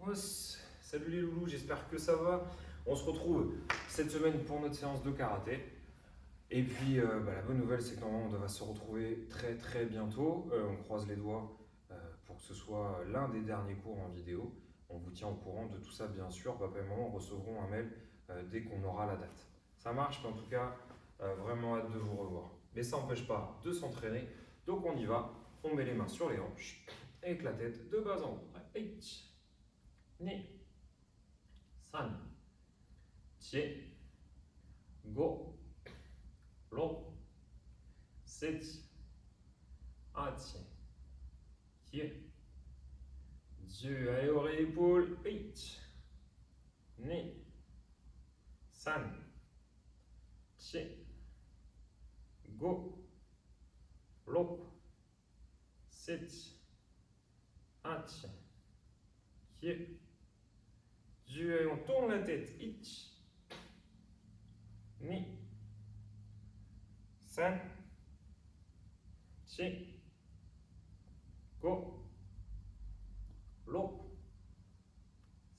Os, salut les loulous, j'espère que ça va. On se retrouve cette semaine pour notre séance de karaté. Et puis la bonne nouvelle, c'est que normalement on va se retrouver très bientôt. On croise les doigts pour que ce soit l'un des derniers cours en vidéo. On vous tient au courant de tout ça bien sûr. Papa et maman recevront un mail dès qu'on aura la date. Ça marche, mais en tout cas, vraiment hâte de vous revoir. Mais ça n'empêche pas de s'entraîner. Donc on y va, on met les mains sur les hanches avec la tête de bas en haut. 1, 2, 3, 4, 5, 6, 7, 8, 9, 10. Allez, oreille épaule. 8, 9, 5, 6, 7, 8, 9, 10. Et on tourne la tête. 1, 2, 3, 4, 5, 6,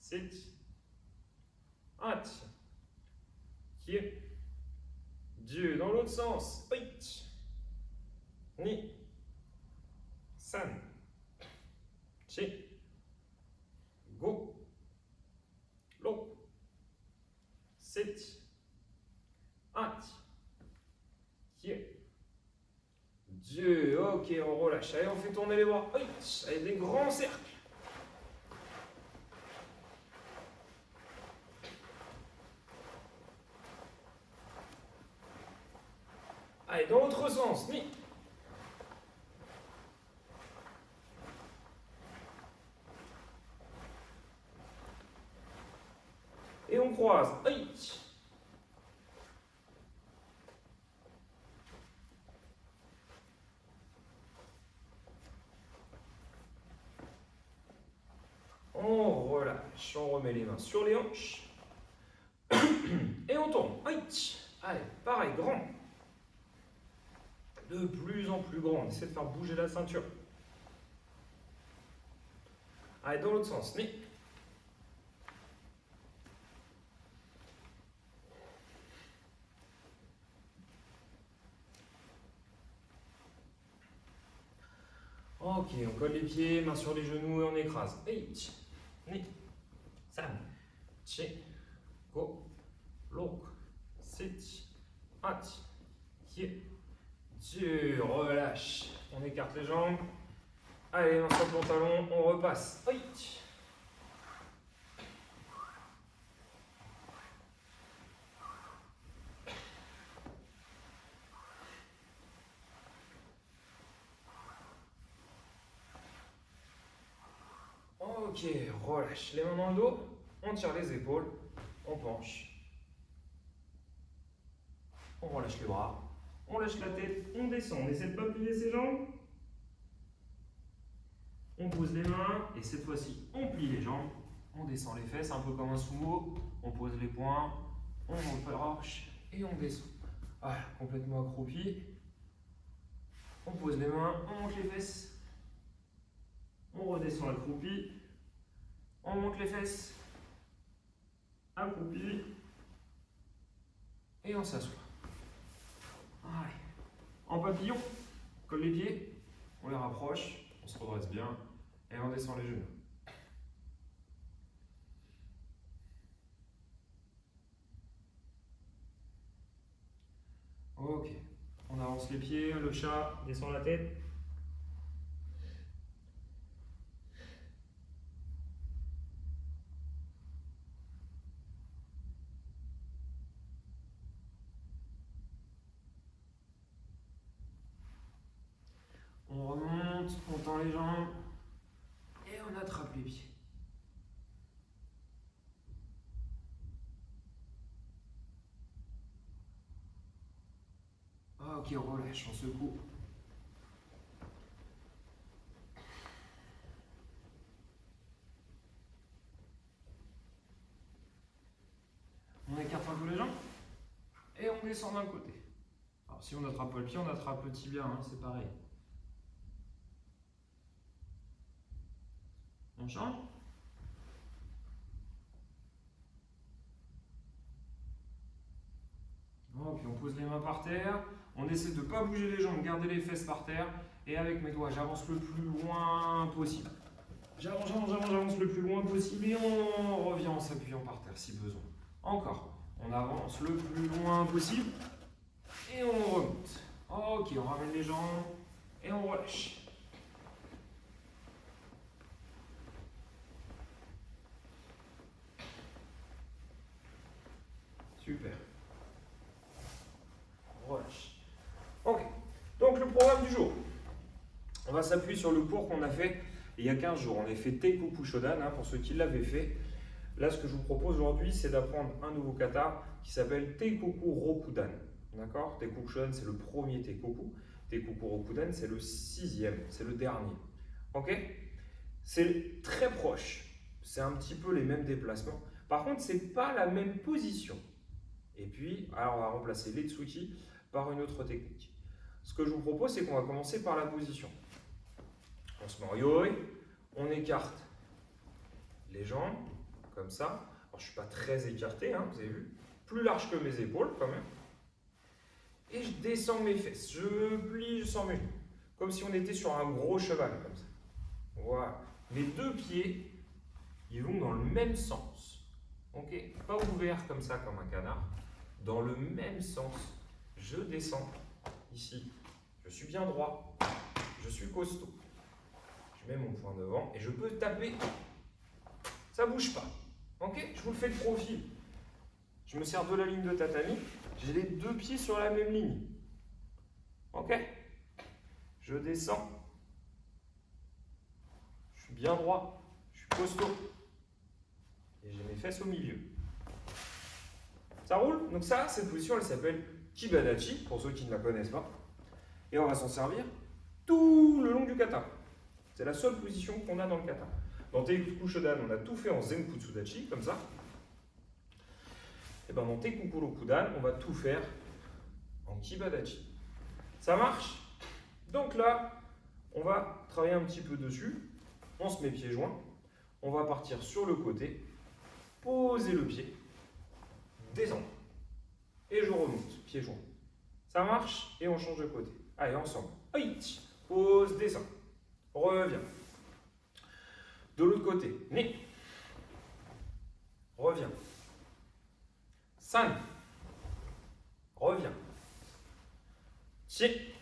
7, 8, 9. Dans l'autre sens. 8, 2, 3, 4, 5, 6, 7, 8, 2. Ok, on relâche. Allez, on fait tourner les bras. Allez, des grands cercles. Allez, dans l'autre sens. Ni. Et on croise. On relâche, on remet les mains sur les hanches. Et on tourne. Allez, pareil, grand. De plus en plus grand. On essaie de faire bouger la ceinture. Allez, dans l'autre sens. Ni. Ok, on colle les pieds, mains sur les genoux et on écrase. 8, 2, 3, 4, 5, 6, 7, 8, 9. Relâche. On écarte les jambes. Allez, main sur le pantalon, on repasse. Ok, relâche. Les mains dans le dos, on tire les épaules, on penche. On relâche les bras, on lâche la tête, on descend. On essaie de ne pas plier ses jambes. On pose les mains et cette fois-ci, on plie les jambes. On descend les fesses, un peu comme un sumo. On pose les poings, on relâche et on descend. Voilà, complètement accroupi. On pose les mains, on monte les fesses. On redescend accroupi. On monte les fesses. Accroupi. Et on s'assoit. Allez. En papillon, on colle les pieds, on les rapproche, on se redresse bien et on descend les genoux. Ok, on avance les pieds, le chat descend la tête. On remonte, on tend les jambes et on attrape les pieds. Ok, on relâche, on secoue. On écarte un peu les jambes et on descend d'un côté. Alors si on attrape pas le pied, on attrape le tibia, hein, c'est pareil. On change. puis on pose les mains par terre. On essaie de ne pas bouger les jambes, garder les fesses par terre. Et avec mes doigts, j'avance le plus loin possible. J'avance le plus loin possible et on revient en s'appuyant par terre si besoin. Encore, on avance le plus loin possible et on remonte. Ok, on ramène les jambes et on relâche. Super. Relâche. Ok, donc le programme du jour. On va s'appuyer sur le cours qu'on a fait il y a 15 jours. On a fait Teikoku Shodan, pour ceux qui l'avaient fait. Là, ce que je vous propose aujourd'hui, c'est d'apprendre un nouveau kata qui s'appelle Teikoku Rokudan. D'accord? Teikoku Shodan, c'est le premier Teikoku. Teikoku Rokudan, c'est le 6e, c'est le dernier. Ok? C'est très proche. C'est un petit peu les mêmes déplacements. Par contre, ce n'est pas la même position. Et puis, alors on va remplacer l'Etsuki par une autre technique. Ce que je vous propose, c'est qu'on va commencer par la position. On se met en yoi, on écarte les jambes, comme ça. Alors, je ne suis pas très écarté, vous avez vu. Plus large que mes épaules, quand même. Et je descends mes fesses. Je plie, je sens mes genoux. Comme si on était sur un gros cheval, comme ça. Voilà. Mes deux pieds, ils vont dans le même sens. Ok? Pas ouverts comme ça, comme un canard. Dans le même sens. Je descends ici. Je suis bien droit. Je suis costaud. Je mets mon poing devant et je peux taper. Ça ne bouge pas. Ok? Je vous le fais de profil. Je me sers de la ligne de tatami. J'ai les deux pieds sur la même ligne. Ok? Je descends. Je suis bien droit. Je suis costaud. Et j'ai mes fesses au milieu. Ça roule? Donc ça, cette position, elle s'appelle Kibadachi, pour ceux qui ne la connaissent pas. Et on va s'en servir tout le long du kata. C'est la seule position qu'on a dans le kata. Dans Teikoku Shodan, on a tout fait en Zenkutsudachi, comme ça. Et bien dans Teikoku Rokudan, on va tout faire en Kibadachi. Ça marche? Donc là, on va travailler un petit peu dessus. On se met pieds joints. On va partir sur le côté, poser le pied, descendre. Et je remonte, pieds joints. Ça marche? Et on change de côté. Allez, ensemble. Pose, descend. Reviens. De l'autre côté. Ni. Reviens. San. Reviens. Chi.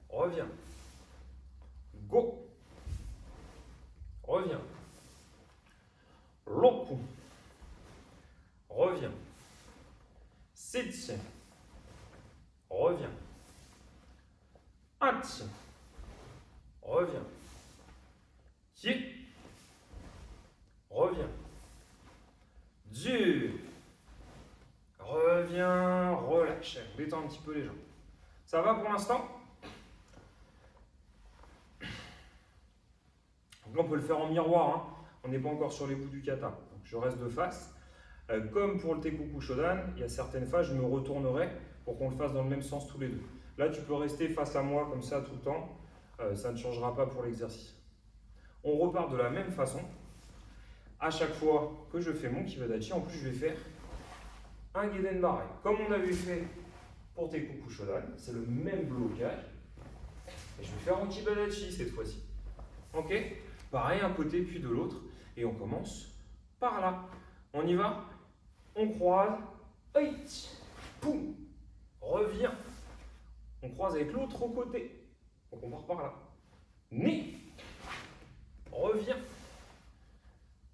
Reviens. Go. Reviens. Roku. Reviens. Setsu. Reviens. Hachi. Reviens. Ki. Reviens. Ju. Reviens. Relâche. Détends un petit peu les jambes. Ça va pour l'instant? Donc là, on peut le faire en miroir. On n'est pas encore sur les bouts du kata. Donc, je reste de face. Comme pour le Teikoku Shodan, il y a certaines phases, je me retournerai pour qu'on le fasse dans le même sens tous les deux. Là, tu peux rester face à moi comme ça tout le temps. Ça ne changera pas pour l'exercice. On repart de la même façon. À chaque fois que je fais mon Kibadachi, en plus, je vais faire un Geden Barai. Comme on avait fait pour Teikoku Shodan, c'est le même blocage. Et je vais faire en Kibadachi cette fois-ci. Ok? Pareil, un côté puis de l'autre. Et on commence par là. On y va? On croise. Poum. Reviens. On croise avec l'autre côté. Donc on part par là. Ni. Reviens.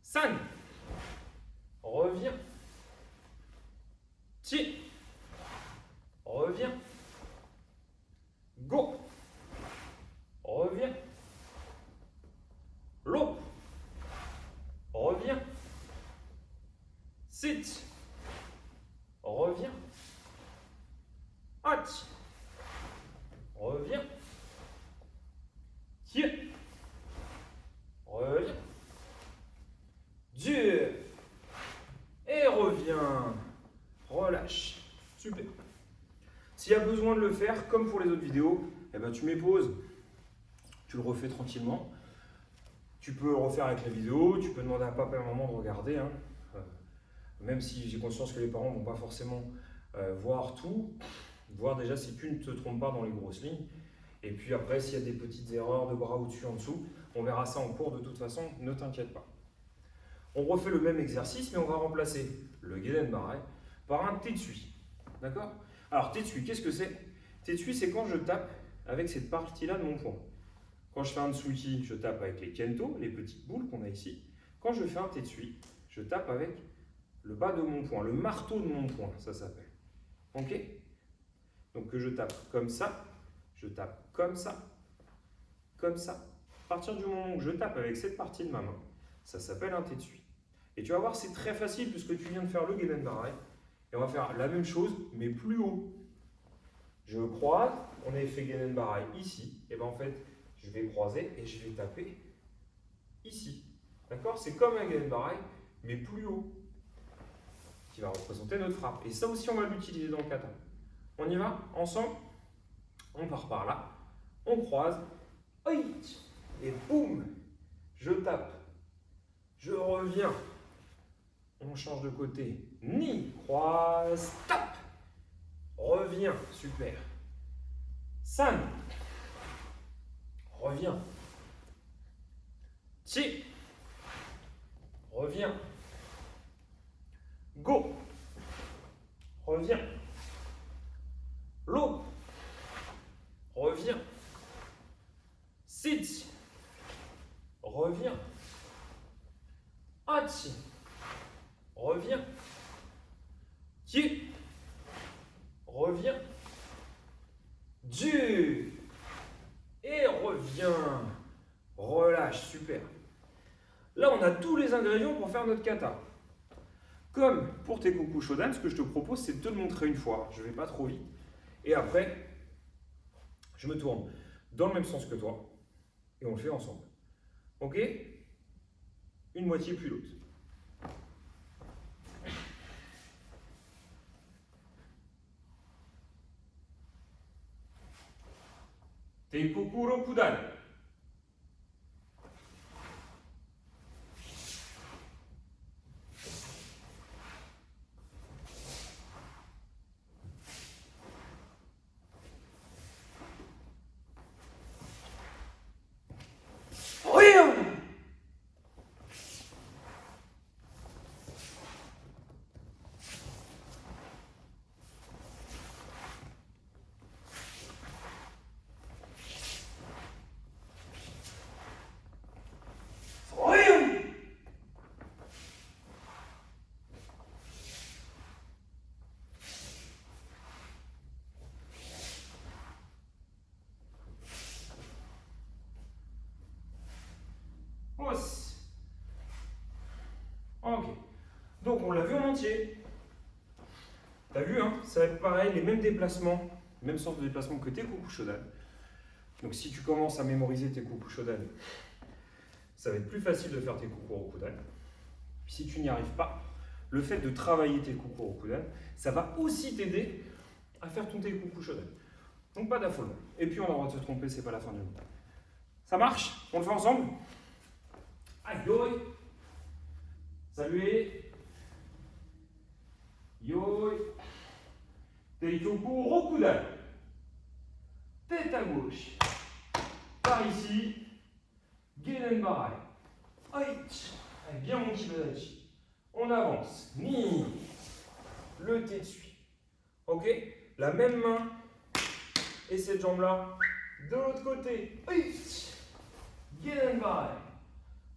San. Reviens. Chi. Reviens. Go. Reviens. Lo. Reviens. Sit. Reviens. Hach. Reviens. Tie. Reviens. Dur. Et reviens. Relâche. Super. S'il y a besoin de le faire, comme pour les autres vidéos, eh ben, tu mets pause. Tu le refais tranquillement. Tu peux le refaire avec la vidéo. Tu peux demander à papa et à maman de regarder. Même si j'ai conscience que les parents ne vont pas forcément voir tout, voir déjà si tu ne te trompes pas dans les grosses lignes. Et puis après, s'il y a des petites erreurs de bras au-dessus, en dessous, on verra ça en cours de toute façon, ne t'inquiète pas. On refait le même exercice, mais on va remplacer le Gelenbarre par un Tetsui. D'accord? Alors, Tetsui, qu'est-ce que c'est? Tetsui, c'est quand je tape avec cette partie-là de mon poing. Quand je fais un Tsuki, je tape avec les Kento, les petites boules qu'on a ici. Quand je fais un Tetsui, je tape avec le bas de mon poing, le marteau de mon poing, ça s'appelle. Ok? Donc que je tape comme ça, je tape comme ça, comme ça. À partir du moment où je tape avec cette partie de ma main, ça s'appelle un Tetsui. Et tu vas voir, c'est très facile puisque tu viens de faire le Gelenbarre. Et on va faire la même chose, mais plus haut. Je croise, on avait fait Gelenbarre ici. Et bien en fait, je vais croiser et je vais taper ici. D'accord? C'est comme un Gelenbarre, mais plus haut, qui va représenter notre frappe. Et ça aussi, on va l'utiliser dans le kata. On y va? Ensemble? On part par là. On croise. Et boum! Je tape. Je reviens. On change de côté. Ni, croise, tape. Reviens. Super. San. Reviens. Chi. Reviens. Go. Reviens. Lo. Reviens. Sit. Reviens. Hachi. Reviens. Ki. Reviens. Du. Et reviens. Relâche, super. Là, on a tous les ingrédients pour faire notre kata. Comme pour tes Kokushodan, ce que je te propose, c'est de te le montrer une fois. Je ne vais pas trop vite. Et après, je me tourne dans le même sens que toi. Et on le fait ensemble. Ok? Une moitié puis l'autre. Teikoku Rokudan. Ok. Donc on l'a vu en entier. T'as vu, hein? Ça va être pareil, les mêmes déplacements, même sens de déplacement que tes Kokushodan. Donc si tu commences à mémoriser tes Kokushodan, ça va être plus facile de faire tes Kokorokudan. Si tu n'y arrives pas, le fait de travailler tes Kokorokudan, ça va aussi t'aider à faire ton Teikokushodan. Donc pas d'affolement. Et puis on a le droit de se tromper, c'est pas la fin du monde. Ça marche? On le fait ensemble? Aïe, yoi. Saluez. Yoi. Teikoku Rokudan. Tête à gauche. Par ici. Gelenbarre. Aïe. Avec bien mon Kibadachi. On avance. Ni. Le Tetsui. Ok? La même main. Et cette jambe-là. De l'autre côté. Aïe. Gelenbarre.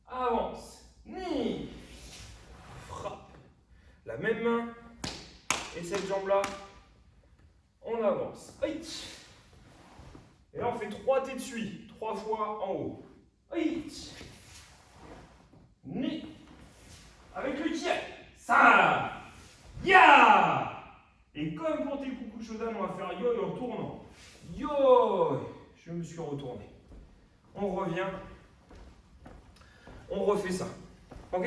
Avance. Ni. Frappe. La même main. Et cette jambe-là. On avance. Aïe. Et là, on fait 3 Tetsui. 3 fois en haut. Aïe. Ni. Avec le tiers. Ça. Ya. Et comme pour tes Kokushodan, on va faire yo en tournant. Yo. Je me suis retourné. On revient. On refait ça. Ok?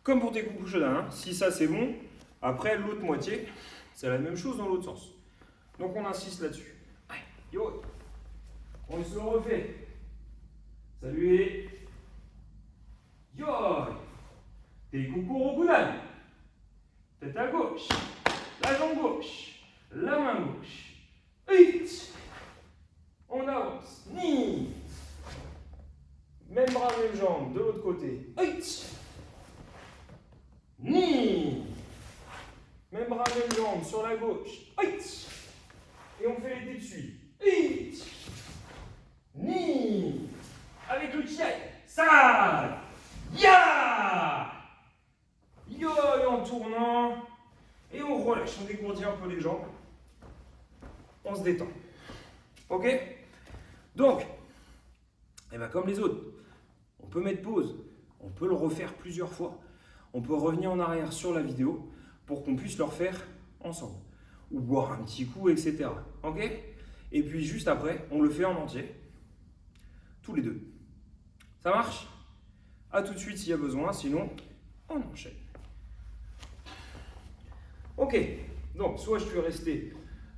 Comme pour tes Kokushodan, hein. Si ça c'est bon, après l'autre moitié, c'est la même chose dans l'autre sens. Donc on insiste là-dessus. Yo. On se le refait. Salut. Yo. Teikoku Rokudan. Tête à gauche. la jambe gauche, la main gauche. Hit. On avance. Ni. Même bras, même jambe, de l'autre côté. Hit. Ni. Même bras, même jambe, sur la gauche. Hit. Et on fait les dessus. Hit. Ni. Avec le tiers. Ça. Ya. Yo, et en tournant. Et on relâche, on dégourdit un peu les jambes. On se détend. Ok? Donc, eh ben comme les autres, on peut mettre pause, on peut le refaire plusieurs fois, on peut revenir en arrière sur la vidéo pour qu'on puisse le refaire ensemble. Ou boire un petit coup, etc. Ok? Et puis juste après, on le fait en entier, tous les deux. Ça marche? À tout de suite s'il y a besoin, sinon on enchaîne. Ok, donc soit je suis resté,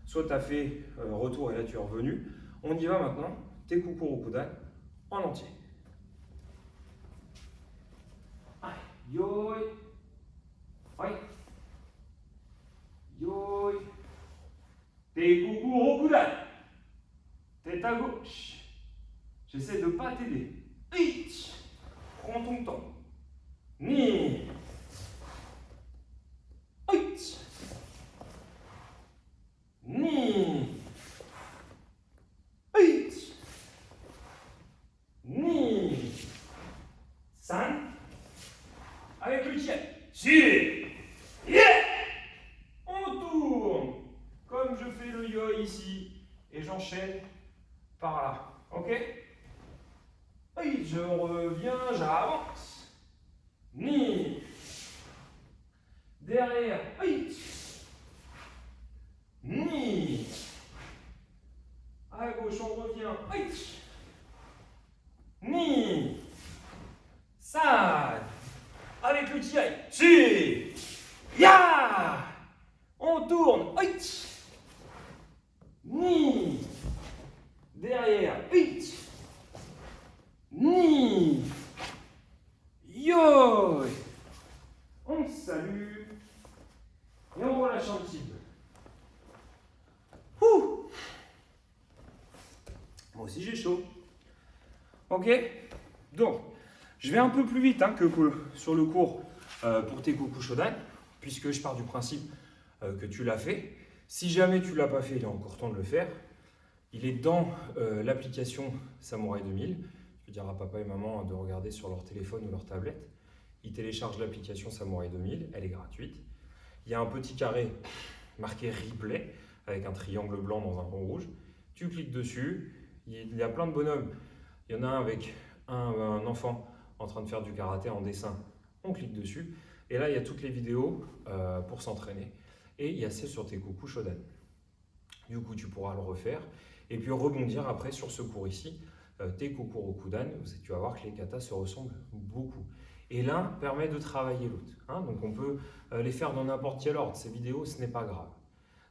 soit tu as fait retour et là tu es revenu. On y va maintenant, tes Kukurokudan en entier. Allez, yoi, ouais, yoi, tes Kukurokudan, tête à gauche. J'essaie de ne pas t'aider. Hit, prends ton temps. Ni. Hit. Ni. Hit. Ni. San. Avec le tiers. Si. Yeah. On tourne. Comme je fais le yo ici. Et j'enchaîne par là. Ok? Oui, je reviens, j'avance. Ni. Derrière. Oui. Ni. À gauche, on revient. Oui. Ni. Side. Avec le tiers. Si. Ya. On tourne. Oui. Ni. Derrière. Oui. Ni. Yo. On salue. Et on relâche un petit peu. Ouh. Moi aussi j'ai chaud. Ok? Donc, je vais un peu plus vite que sur le cours pour tes Kokushodan, puisque je pars du principe que tu l'as fait. Si jamais tu ne l'as pas fait, il est encore temps de le faire. Il est dans l'application Samouraï 2000. Tu diras à papa et maman de regarder sur leur téléphone ou leur tablette. Ils téléchargent l'application Samouraï 2000, elle est gratuite. Il y a un petit carré marqué replay avec un triangle blanc dans un rond rouge. Tu cliques dessus, il y a plein de bonhommes. Il y en a un avec un enfant en train de faire du karaté en dessin. On clique dessus. Et là, il y a toutes les vidéos pour s'entraîner. Et il y a celle sur tes Kokushodan. Du coup, tu pourras le refaire. Et puis rebondir après sur ce cours ici, tes Kukurokudan. Tu vas voir que les katas se ressemblent beaucoup. Et l'un permet de travailler l'autre. Donc on peut les faire dans n'importe quel ordre. Ces vidéos, ce n'est pas grave.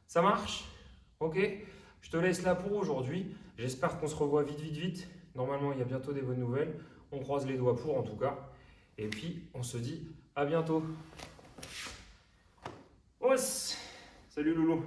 Ça marche? Ok? Je te laisse là pour aujourd'hui. J'espère qu'on se revoit vite. Normalement, il y a bientôt des bonnes nouvelles. On croise les doigts pour en tout cas. Et puis, on se dit à bientôt. Os! Salut Loulou!